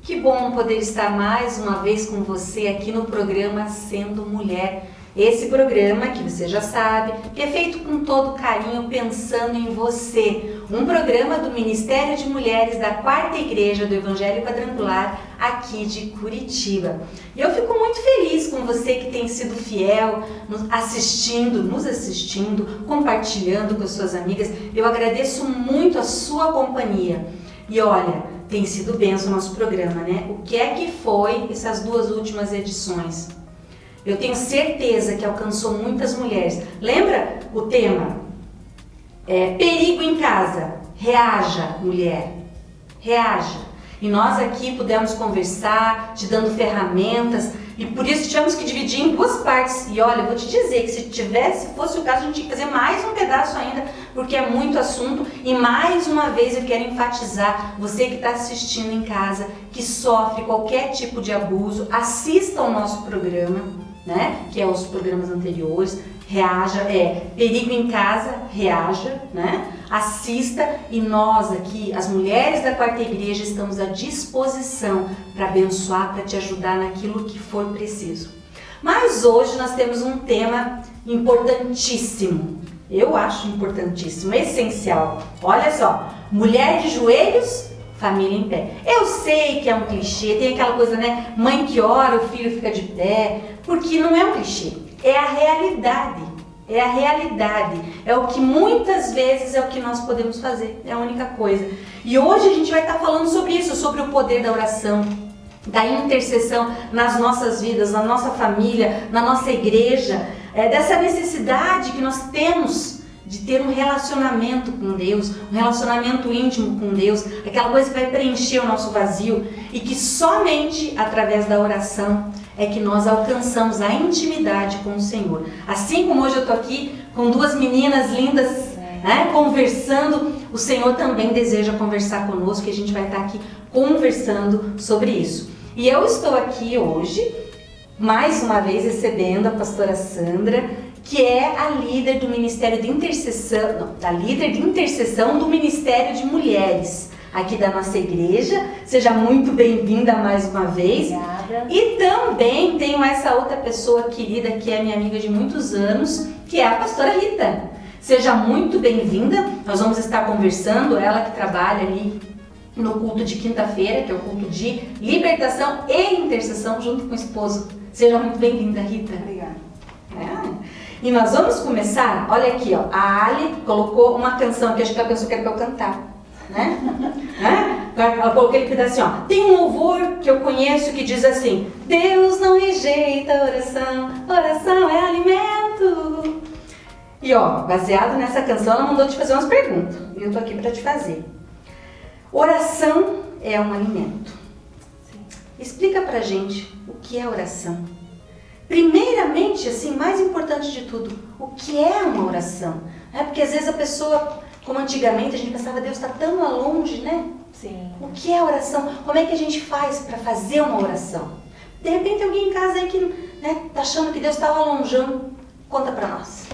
Que bom poder estar mais uma vez com você aqui no programa Sendo Mulher. Esse programa, que você já sabe, que é feito com todo carinho, pensando em você. Um programa do Ministério de Mulheres da 4ª Igreja do Evangelho Quadrangular, aqui de Curitiba. E eu fico muito feliz com você que tem sido fiel, nos assistindo, compartilhando com as suas amigas. Eu agradeço muito a sua companhia. E olha, tem sido bênção o nosso programa, né? O que é que foi essas 2 últimas edições? Eu tenho certeza que alcançou muitas mulheres. Lembra o tema? Perigo em casa. Reaja, mulher. Reaja. E nós aqui pudemos conversar, te dando ferramentas. E por isso tivemos que dividir em 2 partes. E olha, eu vou te dizer que se fosse o caso, a gente tinha que fazer mais um pedaço ainda, porque é muito assunto. E mais uma vez eu quero enfatizar, você que está assistindo em casa, que sofre qualquer tipo de abuso, assista ao nosso programa, né? Que é os programas anteriores. Reaja, perigo em casa, reaja, né? Assista, e nós aqui, as mulheres da 4ª Igreja, estamos à disposição para abençoar, para te ajudar naquilo que for preciso. Mas hoje nós temos um tema importantíssimo, eu acho importantíssimo, essencial. Olha só, mulher de joelhos, família em pé. Eu sei que é um clichê, tem aquela coisa, né? Mãe que ora, o filho fica de pé, porque não é um clichê, é a realidade. É a realidade, é o que muitas vezes é o que nós podemos fazer, é a única coisa. E hoje a gente vai estar falando sobre isso, sobre o poder da oração, da intercessão nas nossas vidas, na nossa família, na nossa igreja, dessa necessidade que nós temos de ter um relacionamento com Deus, um relacionamento íntimo com Deus, aquela coisa que vai preencher o nosso vazio, e que somente através da oração é que nós alcançamos a intimidade com o Senhor. Assim como hoje eu estou aqui com 2 meninas lindas, né, conversando, o Senhor também deseja conversar conosco, e a gente vai estar aqui conversando sobre isso. E eu estou aqui hoje, mais uma vez, recebendo a pastora Sandra, que é a líder do Ministério de Intercessão, do Ministério de Mulheres aqui da nossa igreja. Seja muito bem-vinda mais uma vez. Obrigada. E também tenho essa outra pessoa querida, que é minha amiga de muitos anos, que é a pastora Rita. Seja muito bem-vinda. Nós vamos estar conversando, ela que trabalha ali no culto de quinta-feira, que é o culto de libertação e intercessão, junto com o esposo. Seja muito bem-vinda, Rita. Obrigada. E nós vamos começar, olha aqui, ó, a Ali colocou uma canção que acho que ela pensou que era para eu cantar, né? Ela colocou aquele pedacinho, ó. Tem um louvor que eu conheço que diz assim: Deus não rejeita a oração, oração é alimento. E ó, baseado nessa canção, ela mandou te fazer umas perguntas, e eu tô aqui para te fazer. Oração é um alimento. Sim. Explica pra gente o que é oração. Primeiramente, assim, mais importante de tudo, o que é uma oração? Porque às vezes a pessoa, como antigamente, a gente pensava, Deus está tão longe, né? Sim. O que é oração? Como é que a gente faz para fazer uma oração? De repente alguém em casa aí que tá achando que Deus estava longeão. Conta para nós.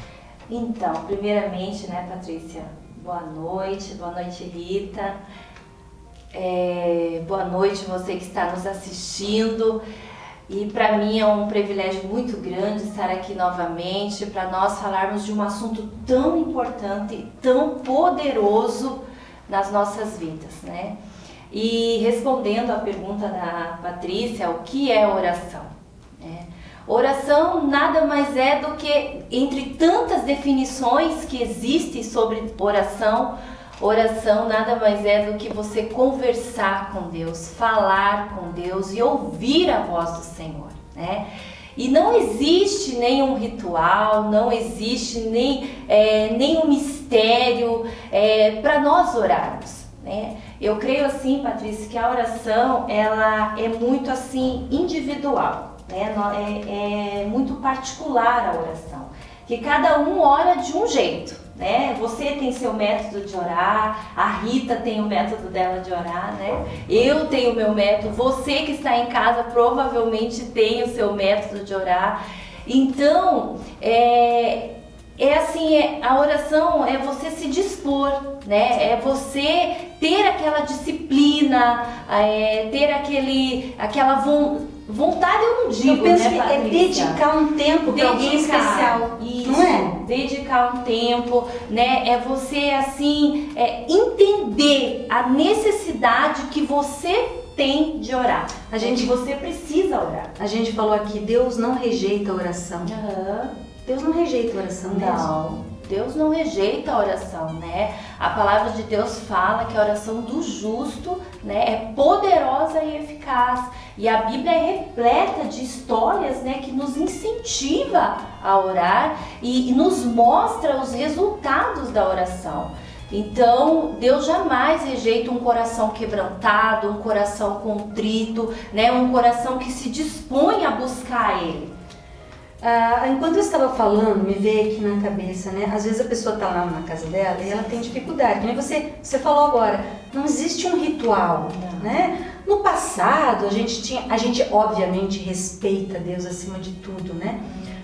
Então, primeiramente, né, Patrícia, boa noite Rita, boa noite você que está nos assistindo. E para mim é um privilégio muito grande estar aqui novamente para nós falarmos de um assunto tão importante, tão poderoso nas nossas vidas, né? E respondendo à pergunta da Patrícia, o que é oração? Oração nada mais é do que, entre tantas definições que existem sobre oração, oração nada mais é do que você conversar com Deus, falar com Deus e ouvir a voz do Senhor, né? E não existe nenhum ritual, não existe nenhum mistério para nós orarmos, né? Eu creio assim, Patrícia, que a oração ela é muito assim individual, né? É muito particular a oração, que cada um ora de um jeito, né? Você tem seu método de orar, a Rita tem o método dela de orar, né? Eu tenho o meu método, você que está em casa provavelmente tem o seu método de orar. Então, é a oração é você se dispor, né? É você ter aquela disciplina, ter aquela vontade, eu não digo, eu penso né, que Patrícia? é dedicar um tempo para alguém especial, isso, não é? Dedicar um tempo, né? É você, assim, entender a necessidade que você tem de orar. Você precisa orar. A gente falou aqui, Deus não rejeita a oração. Deus não rejeita a oração, né? Não, Deus não rejeita a oração, né? A palavra de Deus fala que a oração do justo, né, é poderosa e eficaz. E a Bíblia é repleta de histórias, né, que nos incentiva a orar e nos mostra os resultados da oração. Então, Deus jamais rejeita um coração quebrantado, um coração contrito, né, um coração que se dispõe a buscar Ele. Enquanto eu estava falando, me veio aqui na cabeça, né? Às vezes a pessoa está lá na casa dela e ela tem dificuldade. Que nem você falou agora, não existe um ritual, né? No passado, a gente obviamente respeita Deus acima de tudo, né?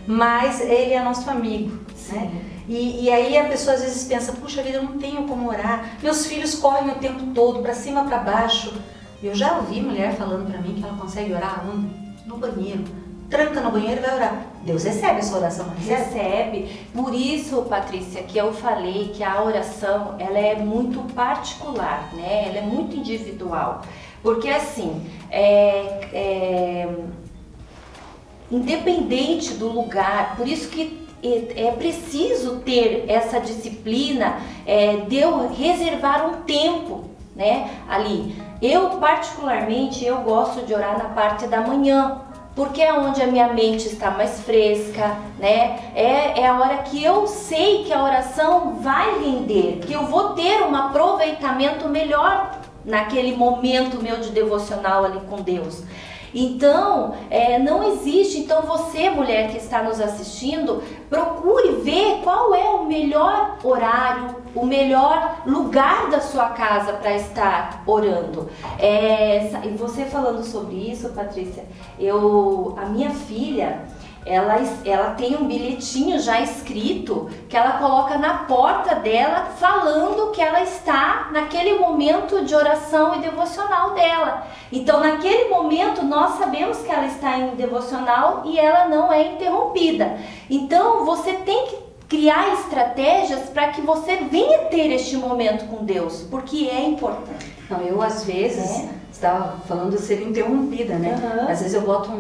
Mas Ele é nosso amigo, né? E aí a pessoa às vezes pensa, puxa vida, eu não tenho como orar. Meus filhos correm o tempo todo, para cima, para baixo. Eu já ouvi mulher falando para mim que ela consegue orar no banheiro. Tranca no banheiro e vai orar. Deus recebe a sua oração, não recebe? Por isso, Patrícia, que eu falei que a oração, ela é muito particular, né? Ela é muito individual. Porque assim, independente do lugar, por isso que é preciso ter essa disciplina de eu reservar um tempo, né, ali. Eu particularmente, eu gosto de orar na parte da manhã, porque é onde a minha mente está mais fresca, né? É a hora que eu sei que a oração vai render, que eu vou ter um aproveitamento melhor naquele momento meu de devocional ali com Deus. Então, não existe. Então você, mulher que está nos assistindo, procure ver qual é o melhor horário, o melhor lugar da sua casa para estar orando. E você falando sobre isso, Patrícia, a minha filha, ela tem um bilhetinho já escrito que ela coloca na porta dela, falando que ela está naquele momento de oração e devocional dela. Então, naquele momento, nós sabemos que ela está em devocional e ela não é interrompida. Então, você tem que criar estratégias para que você venha ter este momento com Deus, porque é importante. Não, eu às vezes estava falando de ser interrompida, né? Às vezes eu gosto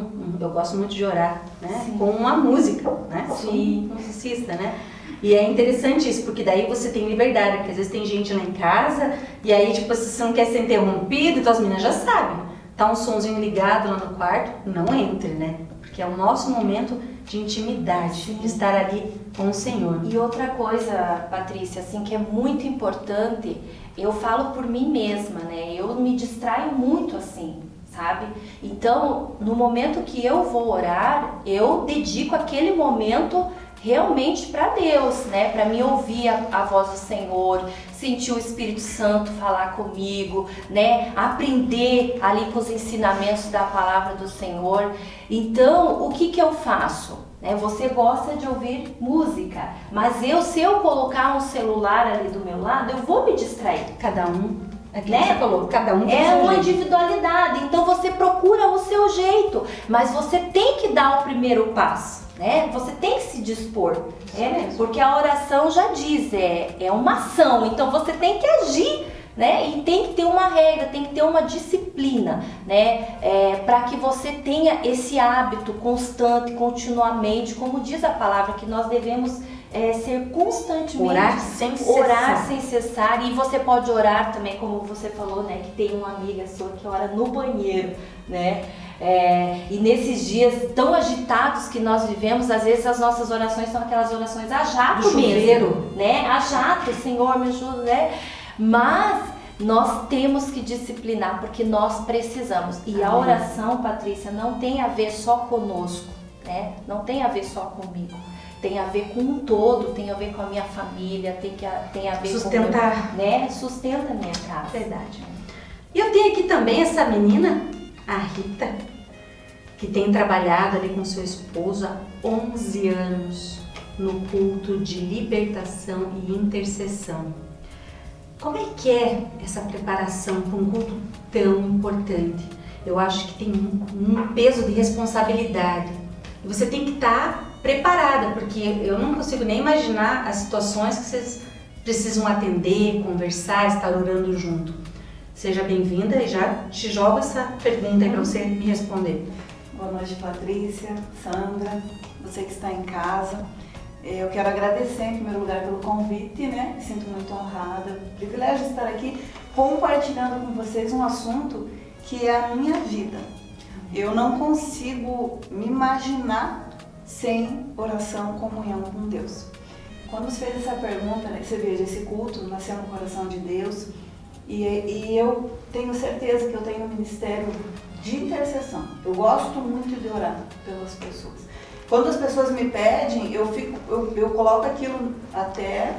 muito de orar, né? Com uma música, né? Sou musicista, né? E é interessante isso, porque daí você tem liberdade, porque às vezes tem gente lá em casa e aí tipo, se você não quer ser interrompido, então as meninas já sabem. Tá um sonzinho ligado lá no quarto, não entre, né? Porque é o nosso momento de intimidade, de estar ali com o Senhor. E outra coisa, Patrícia, assim, que é muito importante, eu falo por mim mesma, né? Eu me distraio muito assim, sabe? Então, no momento que eu vou orar, eu dedico aquele momento realmente para Deus, né? Para mim ouvir a voz do Senhor, sentir o Espírito Santo falar comigo, né? Aprender ali com os ensinamentos da palavra do Senhor. Então, o que eu faço? Você gosta de ouvir música, mas se eu colocar um celular ali do meu lado, eu vou me distrair. Cada um, você falou, cada um tem é uma individualidade, então você procura o seu jeito, mas você tem que dar o primeiro passo, né? Você tem que se dispor, porque a oração já diz, é uma ação, então você tem que agir, né? E tem que ter uma regra, tem que ter uma disciplina, né? Para que você tenha esse hábito constante, continuamente, como diz a palavra, que nós devemos ser constantemente orar sem cessar. E você pode orar também, como você falou, né? Que tem uma amiga sua que ora no banheiro, né? E nesses dias tão agitados que nós vivemos, às vezes as nossas orações são aquelas orações a jato mesmo, né? A jato, Senhor, me ajuda, né? Mas nós temos que disciplinar, porque nós precisamos. E a oração, Patrícia, não tem a ver só conosco, né? Não tem a ver só comigo. Tem a ver com um todo, tem a ver com a minha família, tem a ver sustentar, com né? Sustenta a minha casa. Verdade. E eu tenho aqui também essa menina, a Rita, que tem trabalhado ali com seu esposo há 11 anos. no culto de libertação e intercessão. Como é que é essa preparação para um culto tão importante? Eu acho que tem um peso de responsabilidade. E você tem que estar preparada, porque eu não consigo nem imaginar as situações que vocês precisam atender, conversar, estar orando junto. Seja bem-vinda e já te jogo essa pergunta aí para você me responder. Boa noite, Patrícia, Sandra, você que está em casa. Eu quero agradecer em primeiro lugar pelo convite, né? Me sinto muito honrada, privilégio de estar aqui compartilhando com vocês um assunto que é a minha vida. Eu não consigo me imaginar sem oração, comunhão com Deus. Quando você fez essa pergunta, né, você veja, esse culto nasceu no coração de Deus e eu tenho certeza que eu tenho um ministério de intercessão. Eu gosto muito de orar pelas pessoas. Quando as pessoas me pedem, eu coloco aquilo até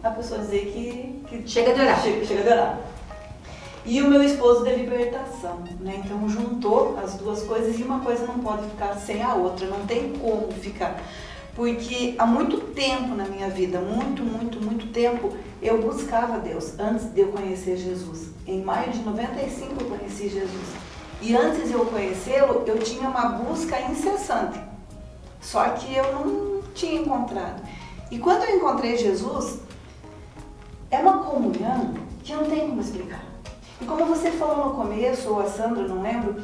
a pessoa dizer que chega de orar. Chega de orar. E o meu esposo de libertação, né? Então juntou as duas coisas e uma coisa não pode ficar sem a outra, não tem como ficar. Porque há muito tempo na minha vida, muito tempo, eu buscava Deus antes de eu conhecer Jesus. Em maio de 95 eu conheci Jesus. E antes de eu conhecê-lo, eu tinha uma busca incessante. Só que eu não tinha encontrado. E quando eu encontrei Jesus, é uma comunhão que não tem como explicar. E como você falou no começo, ou a Sandra, não lembro,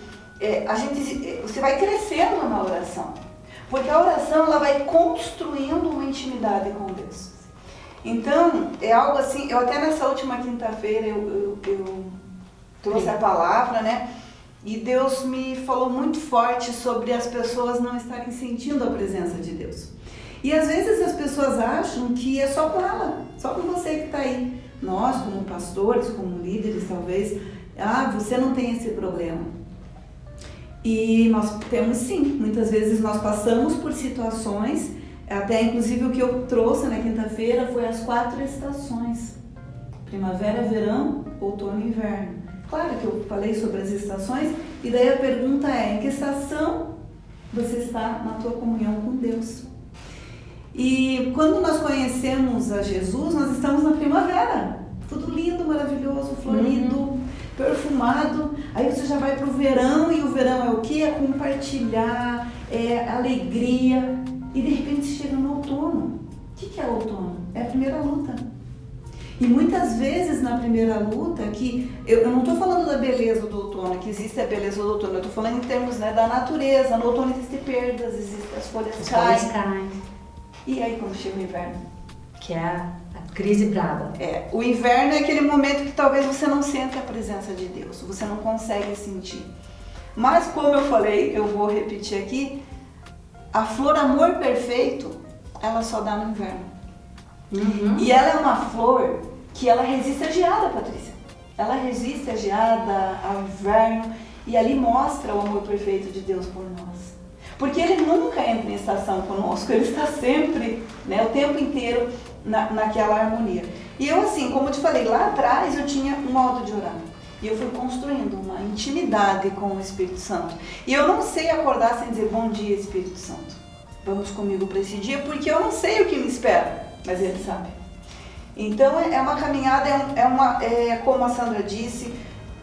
você vai crescendo na oração. Porque a oração ela vai construindo uma intimidade com Deus. Então, é algo assim, eu até nessa última quinta-feira eu trouxe a palavra, né? E Deus me falou muito forte sobre as pessoas não estarem sentindo a presença de Deus. E às vezes as pessoas acham que é só com ela, só com você que está aí. Nós, como pastores, como líderes, talvez, você não tem esse problema. E nós temos sim, muitas vezes nós passamos por situações, até inclusive o que eu trouxe na quinta-feira foi as 4 estações. Primavera, verão, outono e inverno. Claro que eu falei sobre as estações, e daí a pergunta é, em que estação você está na tua comunhão com Deus? E quando nós conhecemos a Jesus, nós estamos na primavera. Tudo lindo, maravilhoso, florido, perfumado. Aí você já vai para o verão, e o verão é o quê? É compartilhar, é alegria. E de repente chega no outono. O que é o outono? É a primeira luta. E muitas vezes na primeira luta, que eu não estou falando da beleza do outono, que existe a beleza do outono, eu estou falando em termos, né, da natureza. No outono existem perdas, as folhas caem. E aí quando chega o inverno? Que é a crise brava. O inverno é aquele momento que talvez você não sente a presença de Deus, você não consegue sentir. Mas como eu falei, eu vou repetir aqui, a flor amor perfeito, ela só dá no inverno. E ela é uma flor que ela resiste à geada, Patrícia. Ela resiste à geada, ao inverno, e ali mostra o amor perfeito de Deus por nós. Porque Ele nunca entra em estação conosco, Ele está sempre, né, o tempo inteiro naquela harmonia. E eu assim, como eu te falei, lá atrás eu tinha um modo de orar. E eu fui construindo uma intimidade com o Espírito Santo. E eu não sei acordar sem dizer, bom dia, Espírito Santo. Vamos comigo para esse dia, porque eu não sei o que me espera, mas Ele sabe. Então é uma caminhada, como a Sandra disse,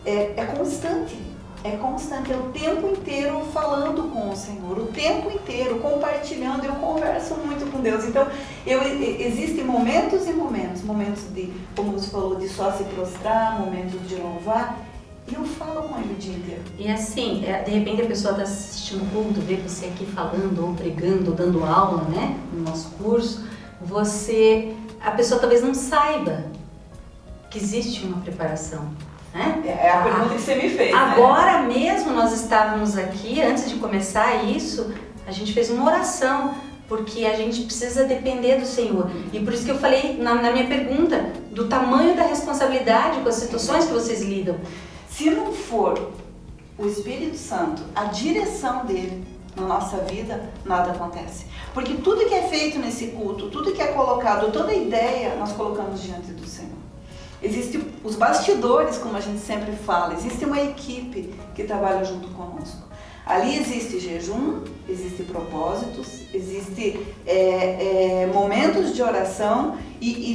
é constante. É constante, é o tempo inteiro falando com o Senhor, o tempo inteiro compartilhando. Eu converso muito com Deus. Então, existem momentos e momentos de, como você falou, de só se prostrar, momentos de louvar, e eu falo com Ele o dia inteiro. E assim, de repente a pessoa está assistindo o culto, vê você aqui falando, ou pregando, ou dando aula, né, no nosso curso, a pessoa talvez não saiba que existe uma preparação. É a pergunta que você me fez. Agora mesmo nós estávamos aqui, antes de começar isso, a gente fez uma oração, porque a gente precisa depender do Senhor. E por isso que eu falei na minha pergunta, do tamanho da responsabilidade com as situações que vocês lidam. Se não for o Espírito Santo, a direção dele na nossa vida, nada acontece. Porque tudo que é feito nesse culto, tudo que é colocado, toda ideia, nós colocamos diante do Senhor. Existem os bastidores, como a gente sempre fala, existe uma equipe que trabalha junto conosco. Ali existe jejum, existe propósitos, existe momentos de oração e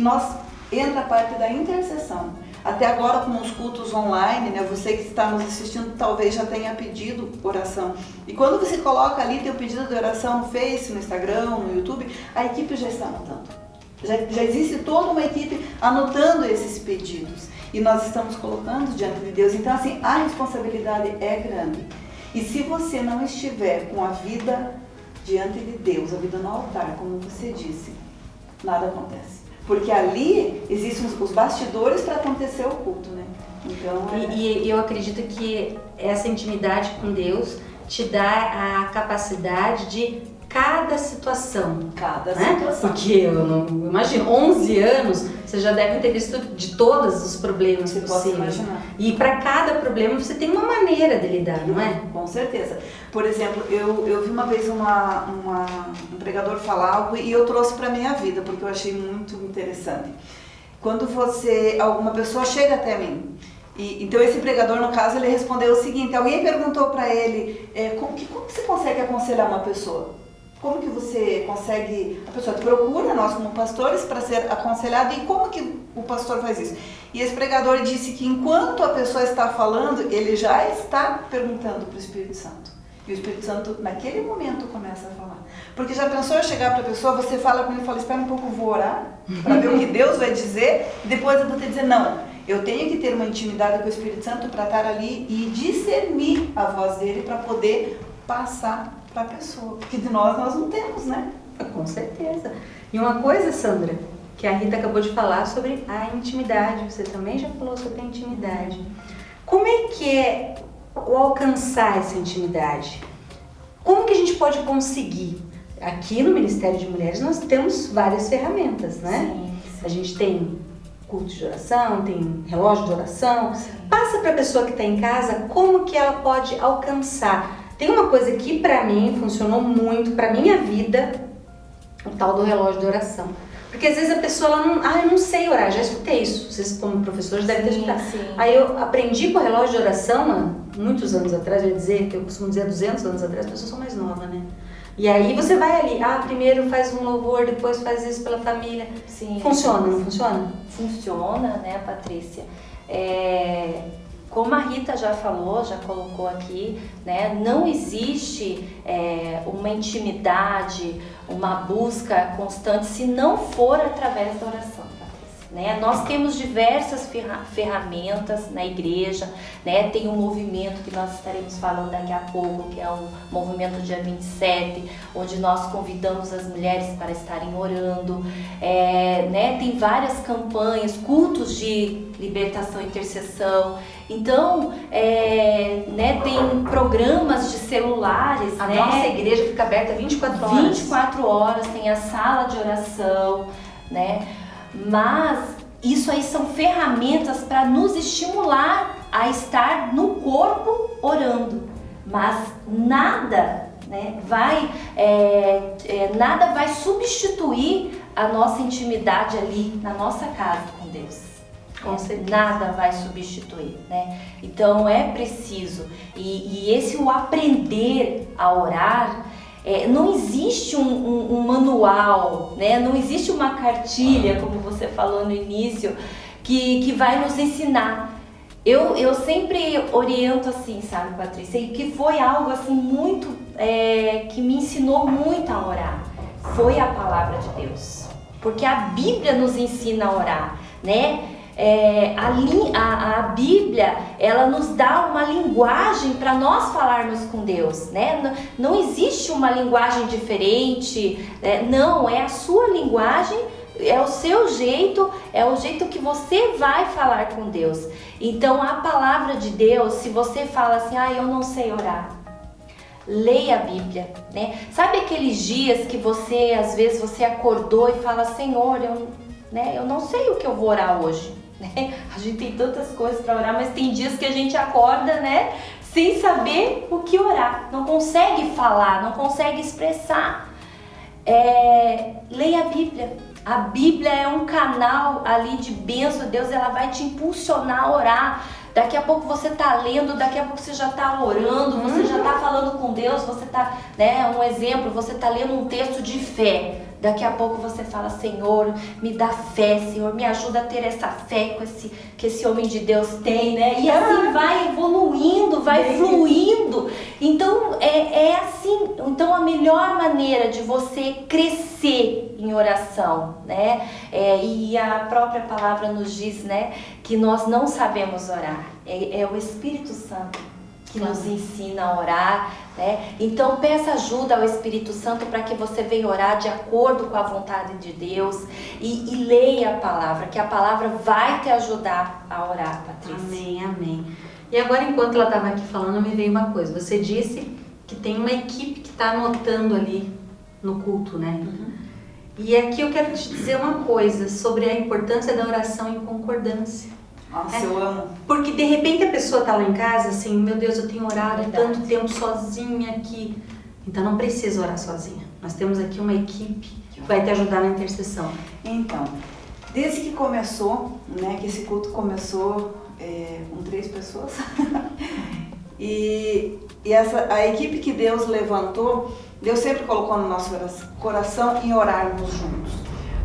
entra a parte da intercessão. Até agora com os cultos online, né, você que está nos assistindo talvez já tenha pedido oração. E quando você coloca ali teu pedido de oração no Face, no Instagram, no YouTube, a equipe já está anotando. Já existe toda uma equipe anotando esses pedidos. E nós estamos colocando diante de Deus. Então assim, a responsabilidade é grande. E se você não estiver com a vida diante de Deus, a vida no altar, como você disse, nada acontece. Porque ali existem os bastidores para acontecer o culto, né? Então, E eu acredito que essa intimidade com Deus te dá a capacidade de cada situação. Porque eu não imagino, 11 anos, você já deve ter visto de todos os problemas possíveis. E para cada problema você tem uma maneira de lidar, não é? Com certeza. Por exemplo, eu vi uma vez um pregador falar algo e eu trouxe para minha vida, porque eu achei muito interessante. Quando alguma pessoa chega até mim, então esse pregador, no caso, ele respondeu o seguinte: alguém perguntou para ele, como você consegue aconselhar uma pessoa? Como que você consegue, a pessoa te procura, nós como pastores, para ser aconselhado, e como que o pastor faz isso? E esse pregador disse que enquanto a pessoa está falando, ele já está perguntando para o Espírito Santo. E o Espírito Santo, naquele momento, começa a falar. Porque já pensou eu chegar para a pessoa, você fala para mim e fala, espera um pouco, eu vou orar, para ver o que Deus vai dizer, e depois eu vou te dizer, não, eu tenho que ter uma intimidade com o Espírito Santo para estar ali e discernir a voz dele para poder passar para a pessoa, porque de nós não temos, né? Com certeza. E uma coisa, Sandra, que a Rita acabou de falar sobre a intimidade, você também já falou sobre a intimidade. Como é que é o alcançar essa intimidade? Como que a gente pode conseguir? Aqui no Ministério de Mulheres nós temos várias ferramentas, né? Sim. A gente tem culto de oração, tem relógio de oração. Sim. Passa para a pessoa que está em casa como que ela pode alcançar. Tem uma coisa que para mim funcionou muito, para minha vida, o tal do relógio de oração. Porque às vezes a pessoa, eu não sei orar, já escutei isso, vocês como professores devem ter escutado. Sim. Aí eu aprendi com o relógio de oração, muitos anos atrás, eu ia dizer, que eu costumo dizer 200 anos atrás, as pessoas são mais novas, né? E aí você vai ali, primeiro faz um louvor, depois faz isso pela família. Sim. Funciona, não funciona? Funciona, né, Patrícia? Como a Rita já falou, já colocou aqui, né, não existe uma intimidade, uma busca constante se não for através da oração, Patrícia, né? Nós temos diversas ferramentas na igreja, né? Tem um movimento que nós estaremos falando daqui a pouco, que é o movimento dia 27, onde nós convidamos as mulheres para estarem orando, né? Tem várias campanhas, cultos de libertação e intercessão. Então, né, tem programas de celulares, A né? nossa igreja fica aberta 24 horas. 24 horas, tem a sala de oração, né? Mas isso aí são ferramentas para nos estimular a estar no corpo orando. Mas nada, né, nada vai substituir a nossa intimidade ali na nossa casa com Deus. Com certeza. Nada vai substituir, né? Então é preciso, e o aprender a orar, não existe um manual, né? Não existe uma cartilha, como você falou no início, que vai nos ensinar. Eu sempre oriento assim, sabe, Patrícia? E que foi algo assim muito, que me ensinou muito a orar, foi a palavra de Deus. Porque a Bíblia nos ensina a orar, né? A Bíblia, ela nos dá uma linguagem para nós falarmos com Deus, né? Não existe uma linguagem diferente, não, é a sua linguagem, é o seu jeito, é o jeito que você vai falar com Deus. Então a palavra de Deus, se você fala assim, eu não sei orar, leia a Bíblia, né? Sabe aqueles dias que você, às vezes, você acordou e fala, Senhor, eu não sei o que eu vou orar hoje. A gente tem tantas coisas para orar, mas tem dias que a gente acorda, né, sem saber o que orar, não consegue falar, não consegue expressar. Leia a Bíblia. A Bíblia é um canal ali de bênção. Deus, ela vai te impulsionar a orar. Daqui a pouco você está lendo, daqui a pouco você já está orando, você já está falando com Deus, você tá, né, um exemplo, você tá lendo um texto de fé. Daqui a pouco você fala, Senhor, me dá fé, Senhor, me ajuda a ter essa fé que esse homem de Deus tem, né? E assim vai evoluindo, vai fluindo. Então, é assim. Então, a melhor maneira de você crescer em oração, né? E a própria palavra nos diz, né, que nós não sabemos orar. É o Espírito Santo que nos ensina a orar, né? Então peça ajuda ao Espírito Santo para que você venha orar de acordo com a vontade de Deus e leia a palavra, que a palavra vai te ajudar a orar, Patrícia. Amém, amém. E agora, enquanto ela estava aqui falando, me veio uma coisa. Você disse que tem uma equipe que está anotando ali no culto, né? E aqui eu quero te dizer uma coisa sobre a importância da oração em concordância. Nossa, eu amo. Porque de repente a pessoa tá lá em casa assim, meu Deus, eu tenho orado tanto tempo sozinha aqui. Então não precisa orar sozinha. Nós temos aqui uma equipe que vai te ajudar na intercessão. Então, desde que começou, né, que esse culto começou com 3 pessoas, e a equipe que Deus levantou, Deus sempre colocou no nosso coração em orarmos juntos.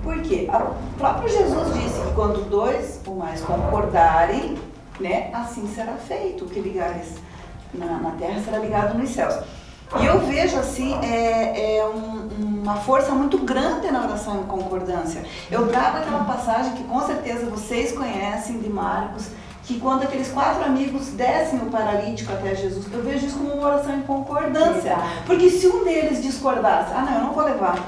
Por quê? O próprio Jesus disse que quando 2 ou mais concordarem, né, assim será feito. O que ligares na terra será ligado nos céus. E eu vejo assim, uma força muito grande na oração em concordância. Eu trago aquela passagem que com certeza vocês conhecem de Marcos, que quando aqueles 4 amigos descem o paralítico até Jesus, eu vejo isso como uma oração em concordância. Porque se um deles discordasse, não, eu não vou levar,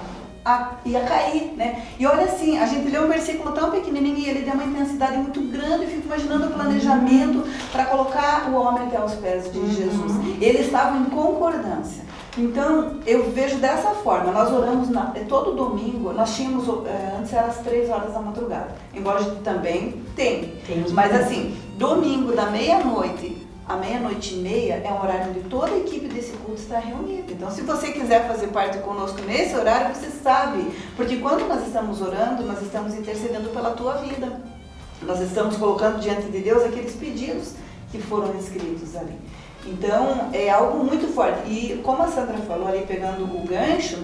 ia cair, né? E olha assim, a gente lê um versículo tão pequenininho e ele deu uma intensidade muito grande. Eu fico imaginando o planejamento para colocar o homem até os pés de Jesus. Eles estavam em concordância. Então, eu vejo dessa forma. Nós oramos todo domingo. Nós tínhamos, antes era às 3 horas da madrugada. Embora a gente também tenha. Mas assim, domingo da meia-noite à meia-noite e meia é um horário onde toda a equipe desse culto está reunida. Então, se você quiser fazer parte conosco nesse horário, você sabe. Porque quando nós estamos orando, nós estamos intercedendo pela tua vida. Nós estamos colocando diante de Deus aqueles pedidos que foram escritos ali. Então, é algo muito forte. E como a Sandra falou ali, pegando o gancho,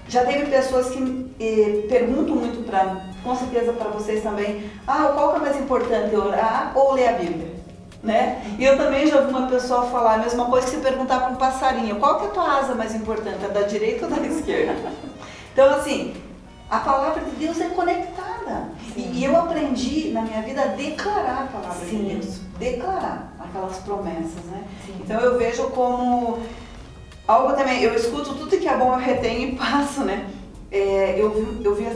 já teve pessoas que perguntam muito, com certeza para vocês também, qual que é mais importante, orar ou ler a Bíblia? Né? E eu também já ouvi uma pessoa falar a mesma coisa que se perguntar para um passarinho, qual que é a tua asa mais importante, a da direita ou da esquerda? Então assim, a palavra de Deus é conectada. E eu aprendi na minha vida a declarar a palavra de Deus, declarar aquelas promessas, né? Então eu vejo como algo também, eu escuto tudo que é bom, eu retenho e passo, né? Eu vi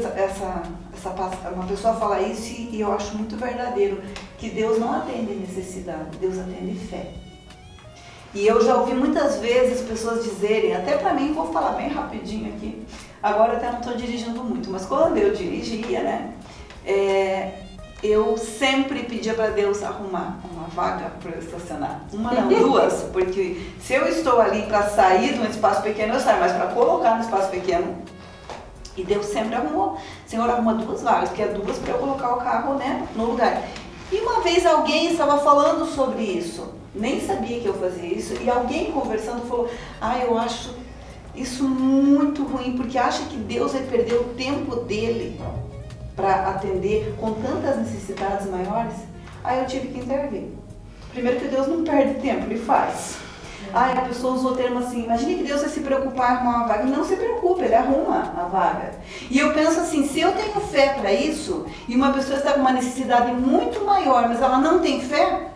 uma pessoa falar isso e eu acho muito verdadeiro, que Deus não atende necessidade, Deus atende fé. E eu já ouvi muitas vezes pessoas dizerem, até pra mim, vou falar bem rapidinho aqui, agora até não estou dirigindo muito, mas quando eu dirigia, né, eu sempre pedia para Deus arrumar uma vaga para eu estacionar. Uma não, 2, porque se eu estou ali para sair de um espaço pequeno, eu saio, mas para colocar no espaço pequeno, e Deus sempre arrumou. O Senhor arruma 2 vagas, que é 2 para eu colocar o carro, né, no lugar. E uma vez alguém estava falando sobre isso, nem sabia que eu fazia isso, e alguém conversando falou, eu acho isso muito ruim, porque acha que Deus vai perder o tempo dele para atender com tantas necessidades maiores. Aí eu tive que intervir. Primeiro que Deus não perde tempo, Ele faz. A pessoa usou o termo assim, imagine que Deus vai se preocupar em arrumar uma vaga. Não se preocupe, Ele arruma a vaga. E eu penso assim, se eu tenho fé para isso, e uma pessoa está com uma necessidade muito maior, mas ela não tem fé,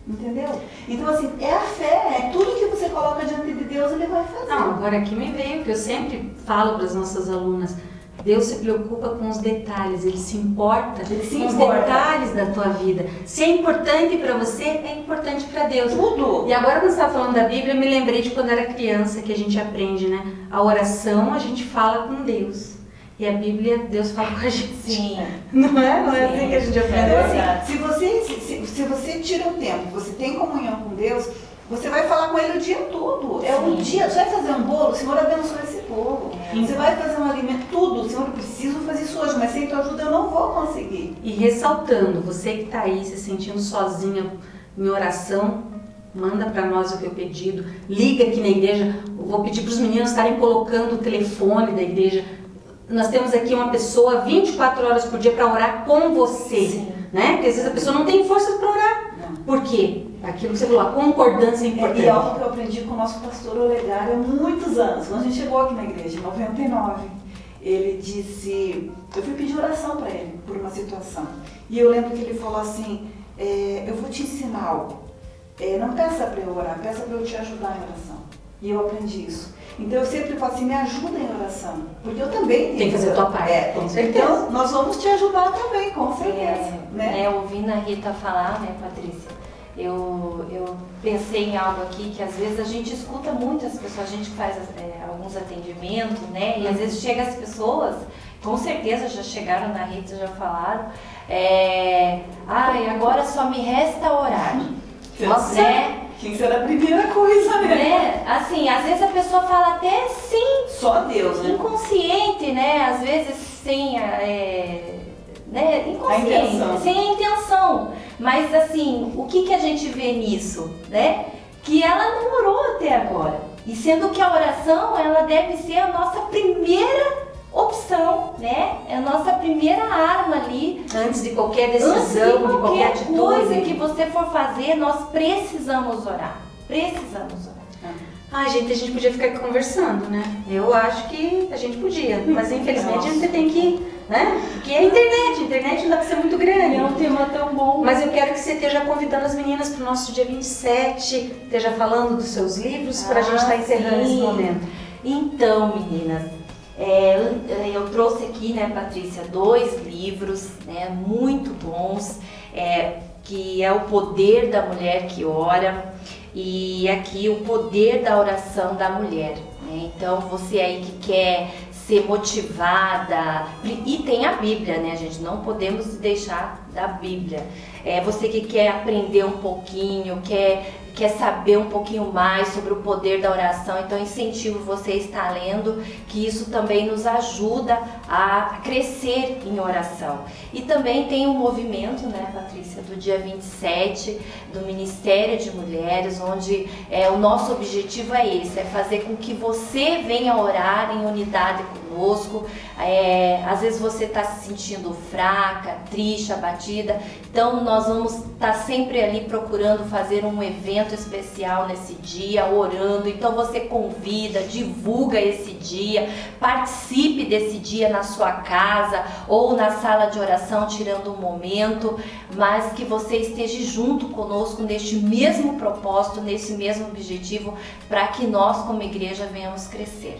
entendeu? Então assim, é a fé, é tudo que você coloca diante de Deus, Ele vai fazer. Agora aqui me veio, que eu sempre falo para as nossas alunas, Deus se preocupa com os detalhes, Ele se importa com os detalhes da tua vida. Se é importante para você, é importante para Deus. Tudo. E agora quando você estava falando da Bíblia, eu me lembrei de quando era criança, que a gente aprende, né? A oração, a gente fala com Deus. E a Bíblia, Deus fala com a gente. Sim. Não é? Não é assim que a gente aprende? Assim, se você tira um tempo, você tem comunhão com Deus, você vai falar com Ele o dia todo. É um dia. Você vai fazer um bolo, Senhor, abençoa esse bolo. Você vai fazer um alimento, tudo. Senhor, eu preciso fazer isso hoje, mas sem tua ajuda eu não vou conseguir. E ressaltando, você que está aí se sentindo sozinha em oração, manda para nós o teu pedido, liga aqui na igreja, eu vou pedir para os meninos estarem colocando o telefone da igreja. Nós temos aqui uma pessoa 24 horas por dia para orar com você, né? Porque às vezes a pessoa não tem força para orar. Por quê? Aquilo que você falou, a concordância é importante. E algo que eu aprendi com o nosso pastor Olegário há muitos anos, quando a gente chegou aqui na igreja, em 99, ele disse, eu fui pedir oração para ele por uma situação, e eu lembro que ele falou assim, eu vou te ensinar algo, não peça para eu orar, peça para eu te ajudar em oração. E eu aprendi isso. Então eu sempre falo assim, me ajuda em oração, porque eu também tenho que fazer a tua parte, com certeza. Então nós vamos te ajudar também, com certeza. Ouvindo a Rita falar, né, Patrícia, eu pensei em algo aqui que às vezes a gente escuta muitas pessoas, a gente faz alguns atendimentos, né, e às vezes chega as pessoas, com certeza já chegaram na Rita, já falaram, agora só me resta orar. Né? Tinha que ser a primeira coisa, né? Assim, às vezes a pessoa fala até sim. Só Deus, né? Inconsciente, né? Às vezes sem inconsciente, sem a intenção. Mas assim, o que a gente vê nisso, né? Que ela não orou até agora. E sendo que a oração, ela deve ser a nossa primeira opção, né? É a nossa primeira arma ali. Antes de qualquer decisão, de qualquer atitude. Coisa que você for fazer, nós precisamos orar. Precisamos orar. Ai, gente, a gente podia ficar aqui conversando, né? Eu acho que a gente podia, mas infelizmente a gente tem que, né? Porque é a internet não dá pra ser muito grande. É um tema tão bom. Mas eu quero que você esteja convidando as meninas para o nosso dia 27, esteja falando dos seus livros, para a gente estar encerrando esse momento. Então, meninas, eu trouxe aqui, né, Patrícia, 2 livros, né, muito bons, que é O Poder da Mulher que Ora e aqui O Poder da Oração da Mulher, né? Então, você aí que quer ser motivada, e tem a Bíblia, né, gente? Não podemos deixar da Bíblia. Você que quer aprender um pouquinho, quer saber um pouquinho mais sobre o poder da oração, então incentivo você a estar lendo, que isso também nos ajuda a crescer em oração. E também tem um movimento, né, Patrícia, do dia 27, do Ministério de Mulheres, onde o nosso objetivo é esse, é fazer com que você venha orar em unidade conosco. Às vezes você está se sentindo fraca, triste, abatida, então nós vamos estar sempre ali procurando fazer um evento especial nesse dia, orando. Então você convida, divulga esse dia, participe desse dia na sua casa ou na sala de oração, tirando um momento, mas que você esteja junto conosco neste mesmo propósito, nesse mesmo objetivo, para que nós como igreja venhamos crescer.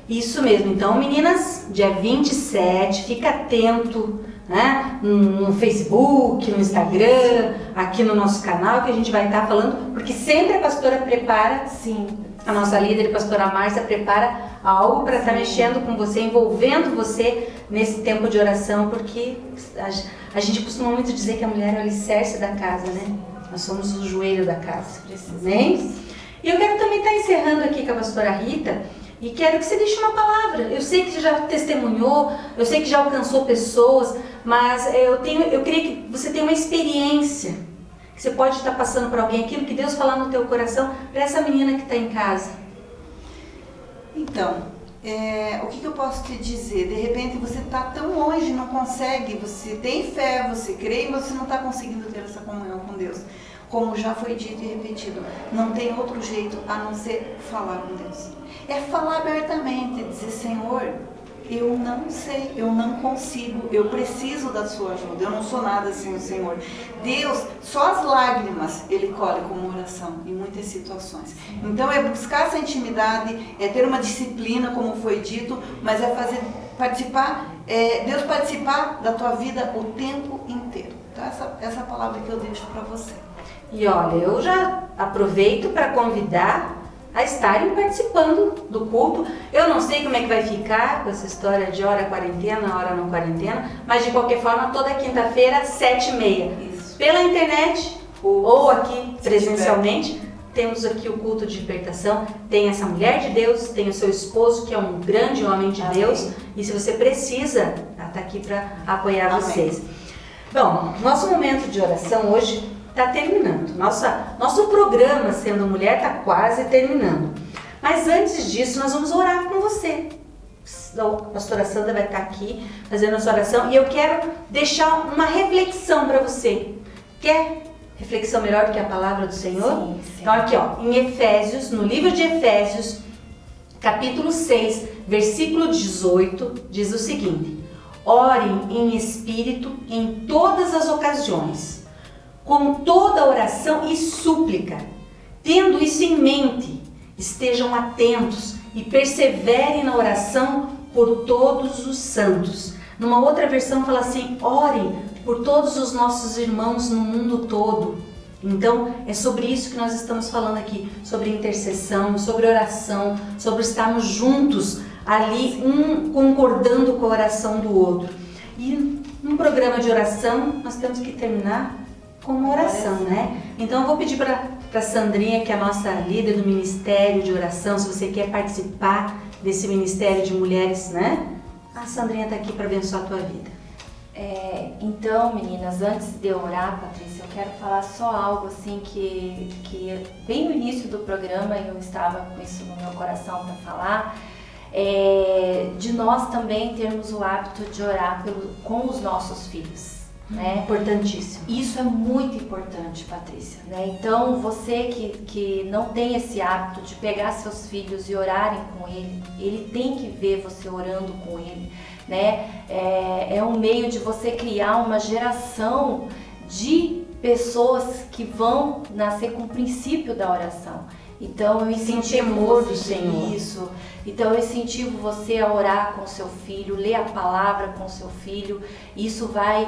Isso mesmo, então meninas, dia 27, fica atento, né, no Facebook, no Instagram, aqui no nosso canal, que a gente vai estar falando, porque sempre a pastora prepara, sim, a nossa líder, a pastora Márcia, prepara algo para estar mexendo com você, envolvendo você nesse tempo de oração, porque a gente costuma muito dizer que a mulher é o alicerce da casa, né? Nós somos o joelho da casa, né? E eu quero também estar encerrando aqui com a pastora Rita, e quero que você deixe uma palavra. Eu sei que você já testemunhou, eu sei que já alcançou pessoas, mas eu queria que você tenha uma experiência, que você pode estar passando para alguém, aquilo que Deus falar no teu coração, para essa menina que está em casa. Então, o que eu posso te dizer? De repente você está tão longe, não consegue, você tem fé, você crê, e você não está conseguindo ter essa comunhão com Deus. Como já foi dito e repetido, não tem outro jeito a não ser falar com Deus. É falar abertamente, dizer, Senhor, eu não sei, eu não consigo, eu preciso da sua ajuda, eu não sou nada sem o Senhor. Deus, só as lágrimas Ele colhe como oração em muitas situações. Então é buscar essa intimidade, é ter uma disciplina, como foi dito, mas é Deus participar da tua vida o tempo inteiro. Então essa palavra que eu deixo para você. E olha, eu já aproveito para convidar a estarem participando do culto. Eu não sei como é que vai ficar com essa história de hora quarentena, hora não quarentena, mas de qualquer forma, toda quinta-feira, 7h30. Isso. Pela internet ou aqui presencialmente, temos aqui o culto de libertação. Tem essa mulher de Deus, tem o seu esposo, que é um grande homem de Deus. E se você precisa, ela está aqui para apoiar vocês. Bom, nosso momento de oração hoje está terminando. Nosso programa Sendo Mulher está quase terminando. Mas antes disso, nós vamos orar com você. A pastora Sandra vai estar aqui fazendo a sua oração e eu quero deixar uma reflexão para você. Quer reflexão melhor do que a palavra do Senhor? Sim. Então aqui, em Efésios, no livro de Efésios, capítulo 6, versículo 18, diz o seguinte: orem em espírito em todas as ocasiões, com toda oração e súplica. Tendo isso em mente, estejam atentos e perseverem na oração por todos os santos. Numa outra versão fala assim: orem por todos os nossos irmãos no mundo todo. Então é sobre isso que nós estamos falando aqui, sobre intercessão, sobre oração, sobre estarmos juntos ali, um concordando com a oração do outro. E num programa de oração nós temos que terminar com uma oração, né? Então eu vou pedir para Sandrinha, que é a nossa líder do Ministério de Oração, se você quer participar desse Ministério de Mulheres, né? A Sandrinha está aqui para abençoar a tua vida. Então, meninas, antes de eu orar, Patrícia, eu quero falar só algo assim que bem no início do programa eu estava com isso no meu coração para falar, de nós também termos o hábito de orar com os nossos filhos. Né? Importantíssimo. Isso é muito importante, Patrícia, né? Então você que não tem esse hábito de pegar seus filhos e orarem com ele tem que ver você orando com ele, né? É um meio de você criar uma geração de pessoas que vão nascer com o princípio da oração. Então eu incentivo temor do você, Senhor. isso. Então eu incentivo você a orar com seu filho, ler a palavra com seu filho. Isso vai,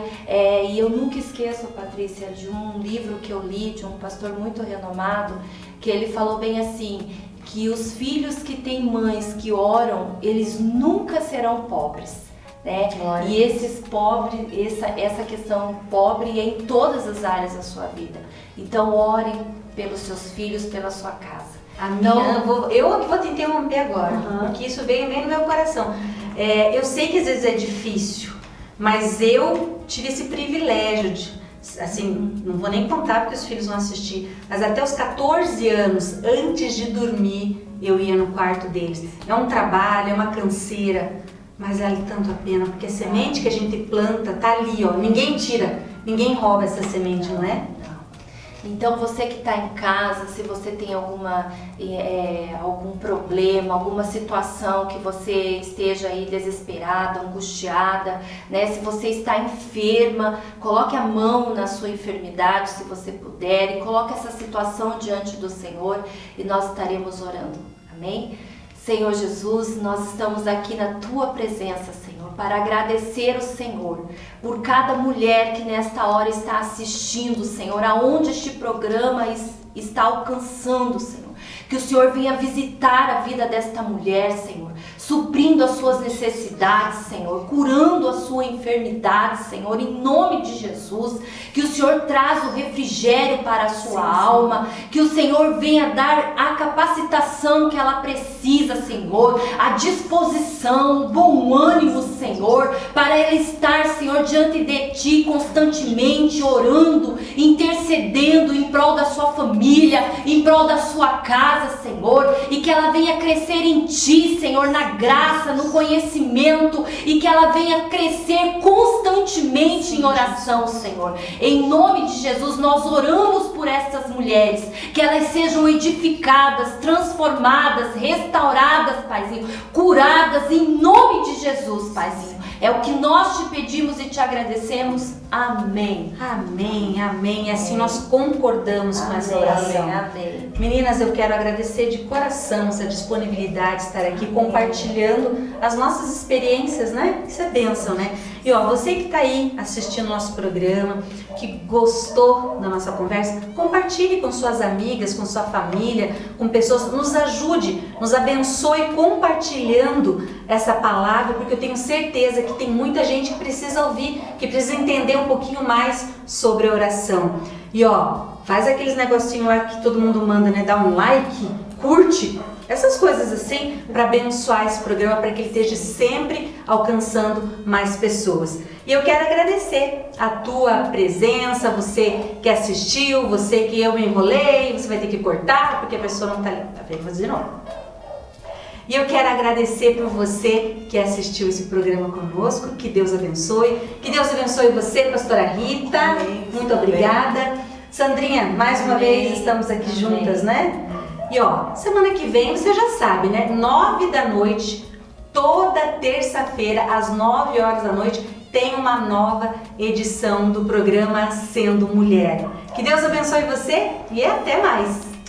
e eu nunca esqueço, Patrícia, de um livro que eu li de um pastor muito renomado, que ele falou bem assim, que os filhos que têm mães que oram, eles nunca serão pobres. Né? E esses pobres, essa questão pobre é em todas as áreas da sua vida. Então orem pelos seus filhos, pela sua casa. Eu vou te interromper agora, porque isso veio bem no meu coração. Eu sei que às vezes é difícil, mas eu tive esse privilégio de, assim, não vou nem contar porque os filhos vão assistir, mas até os 14 anos, antes de dormir, eu ia no quarto deles. É um trabalho, é uma canseira, mas vale tanto a pena, porque a semente que a gente planta tá ali, ninguém tira, ninguém rouba essa semente, não é? Então você que está em casa, se você tem algum problema, alguma situação que você esteja aí desesperada, angustiada, né? Se você está enferma, coloque a mão na sua enfermidade, se você puder, e coloque essa situação diante do Senhor e nós estaremos orando. Amém? Senhor Jesus, nós estamos aqui na Tua presença, Senhor, para agradecer o Senhor por cada mulher que nesta hora está assistindo, Senhor, aonde este programa está alcançando, Senhor. Que o Senhor venha visitar a vida desta mulher, Senhor, suprindo as suas necessidades, Senhor, curando a sua enfermidade, Senhor, em nome de Jesus. Que o Senhor traz o refrigério para a sua alma, que o Senhor venha dar a capacitação que ela precisa, Senhor, a disposição, o bom ânimo, Senhor, para ela estar, Senhor, diante de Ti constantemente, orando, intercedendo em prol da sua família, em prol da sua casa, Senhor, e que ela venha crescer em Ti, Senhor, na graça, no conhecimento, e que ela venha crescer constantemente em oração, Senhor. Em nome de Jesus, nós oramos por estas mulheres, que elas sejam edificadas, transformadas, restauradas, Paizinho, curadas, em nome de Jesus, Paizinho. É o que nós te pedimos e te agradecemos. Amém. Amém, amém. E assim nós concordamos com essa oração. Amém. Meninas, eu quero agradecer de coração essa disponibilidade de estar aqui compartilhando as nossas experiências, né? Isso é bênção, né? E você que está aí assistindo nosso programa, que gostou da nossa conversa, compartilhe com suas amigas, com sua família, com pessoas, nos ajude, nos abençoe compartilhando essa palavra, porque eu tenho certeza que tem muita gente que precisa ouvir, que precisa entender um pouquinho mais sobre a oração. E faz aqueles negocinhos lá que todo mundo manda, né? Dá um like, curte, essas coisas assim, para abençoar esse programa, para que ele esteja sempre alcançando mais pessoas. E eu quero agradecer a tua presença, você que assistiu, você que eu me enrolei, você vai ter que cortar porque a pessoa não está ali. Tá bem, vou fazer de novo. E eu quero agradecer por você que assistiu esse programa conosco. Que Deus abençoe. Que Deus abençoe você, pastora Rita. Amém. Muito obrigada. Sandrinha, mais uma Amém. vez estamos aqui Amém. juntas, né? E ó, semana que vem você já sabe, né? 9 da noite, toda terça-feira, às 9 horas da noite, tem uma nova edição do programa Sendo Mulher. Que Deus abençoe você e até mais!